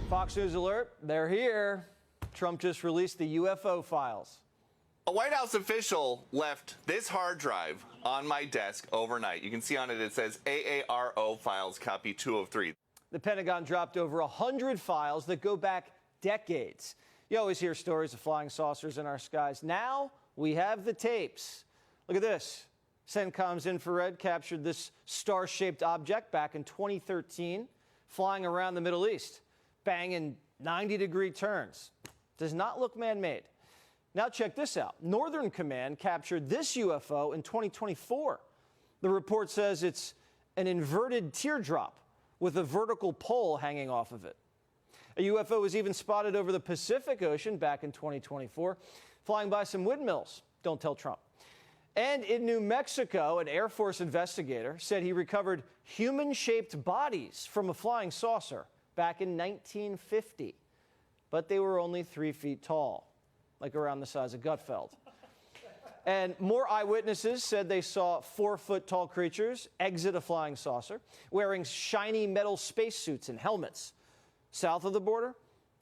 Fox News alert, they're here. Trump just released the UFO files. A White House official left this hard drive on my desk overnight. You can see on it, it says AARO files copy 2 of 3. The Pentagon dropped over 100 files that go back decades. You always hear stories of flying saucers in our skies. Now we have the tapes. Look at this. CENTCOM's infrared captured this star-shaped object back in 2013, flying around the Middle East, banging 90-degree turns. Does not look man-made. Now check this out. Northern Command captured this UFO in 2024. The report says it's an inverted teardrop with a vertical pole hanging off of it. A UFO was even spotted over the Pacific Ocean back in 2024, flying by some windmills. Don't tell Trump. And in New Mexico, an Air Force investigator said he recovered human-shaped bodies from a flying saucer back in 1950. But they were only 3 feet tall, like around the size of Gutfeld. And more eyewitnesses said they saw 4-foot-tall creatures exit a flying saucer, wearing shiny metal spacesuits and helmets. South of the border,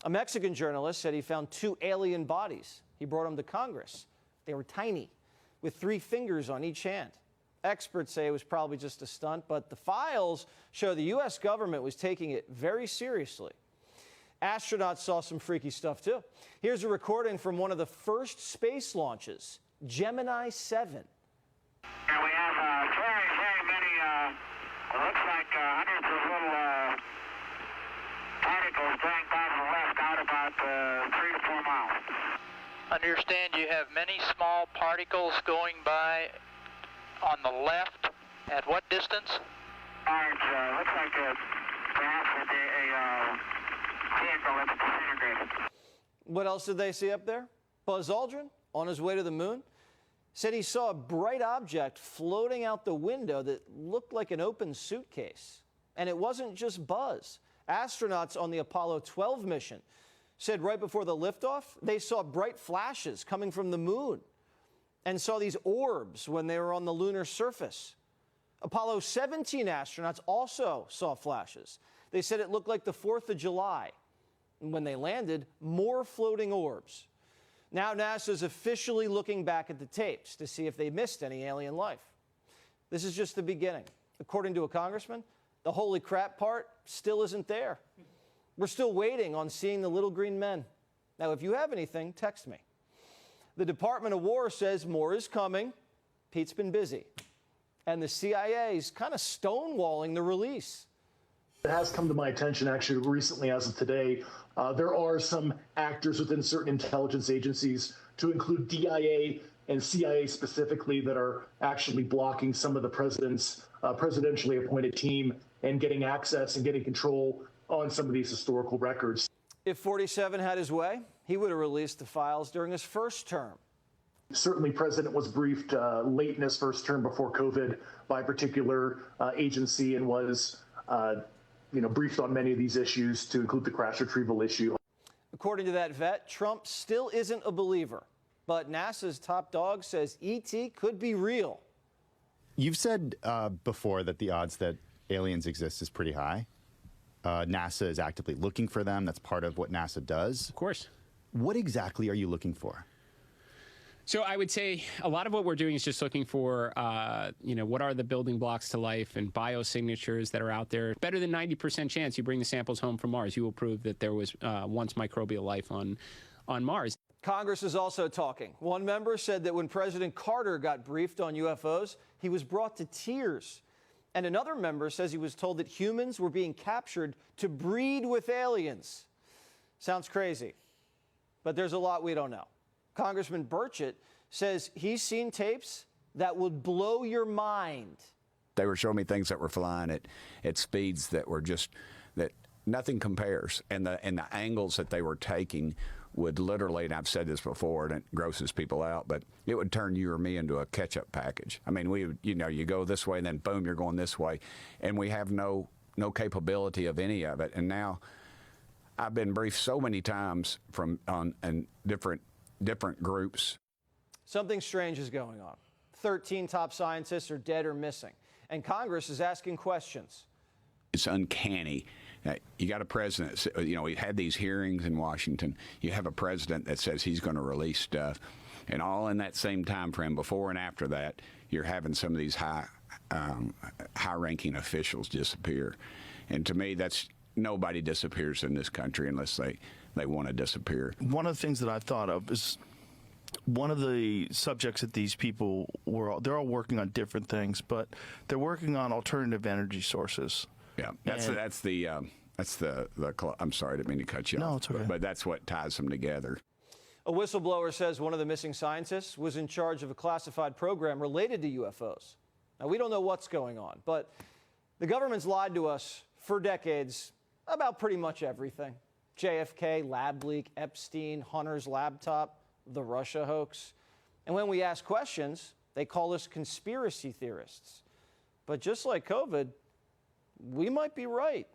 a Mexican journalist said he found 2 alien bodies. He brought them to Congress. They were tiny, with 3 fingers on each hand. Experts say it was probably just a stunt, but the files show the U.S. government was taking it very seriously. Astronauts saw some freaky stuff, too. Here's a recording from one of the first space launches, Gemini 7. And we have very many, it looks like hundreds of little particles going by to the left out about 3 to 4 miles. Understand you have many small particles going by on the left. At what distance? It looks like perhaps a vehicle that's disintegrated. What else did they see up there? Buzz Aldrin, on his way to the moon, said he saw a bright object floating out the window that looked like an open suitcase. And it wasn't just Buzz. Astronauts on the Apollo 12 mission said right before the liftoff, they saw bright flashes coming from the moon and saw these orbs when they were on the lunar surface. Apollo 17 astronauts also saw flashes. They said it looked like the 4th of July. And when they landed, more floating orbs. Now NASA's officially looking back at the tapes to see if they missed any alien life. This is just the beginning. According to a congressman, the holy crap part still isn't there. We're still waiting on seeing the little green men. Now, if you have anything, text me. The Department of War says more is coming. Pete's been busy. And the CIA is kind of stonewalling the release. It has come to my attention actually recently as of today. There are some actors within certain intelligence agencies, to include DIA and CIA specifically, that are actually blocking some of the president's presidentially appointed team and getting access and getting control on some of these historical records. If 47 had his way, he would have released the files during his first term. Certainly, President was briefed late in his first term before COVID by a particular agency and was briefed on many of these issues, to include the crash retrieval issue. According to that vet, Trump still isn't a believer, but NASA's top dog says ET could be real. You've said before that the odds that aliens exist is pretty high. NASA is actively looking for them. That's part of what NASA does. Of course. What exactly are you looking for? So I would say a lot of what we're doing is just looking for, what are the building blocks to life and biosignatures that are out there. Better than 90% chance you bring the samples home from Mars, you will prove that there was once microbial life on Mars. Congress is also talking. One member said that when President Carter got briefed on UFOs, he was brought to tears. And another member says he was told that humans were being captured to breed with aliens. Sounds crazy, but there's a lot we don't know. Congressman Burchett says he's seen tapes that would blow your mind. They were showing me things that were flying at speeds that were just, that nothing compares. And the angles that they were taking would literally, and I've said this before, and it grosses people out, but it would turn you or me into a ketchup package. I mean, you go this way, and then boom, you're going this way. And we have no capability of any of it. And now I've been briefed so many times on different groups. Something strange is going on. 13 top scientists are dead or missing, and Congress is asking questions. It's uncanny You got a president, you know, we had these hearings in Washington. You have a president that says he's going to release stuff. And all in that same time frame, before and after that, you're having some of these high-ranking officials disappear. And to me, that's nobody disappears in this country unless they want to disappear. One of the things that I've thought of is one of the subjects that they're all working on different things, but they're working on alternative energy sources. Yeah, I'm sorry, I didn't mean to cut you off. No, it's okay. But that's what ties them together. A whistleblower says one of the missing scientists was in charge of a classified program related to UFOs. Now, we don't know what's going on, but the government's lied to us for decades about pretty much everything. JFK, lab leak, Epstein, Hunter's laptop, the Russia hoax. And when we ask questions, they call us conspiracy theorists. But just like COVID, we might be right.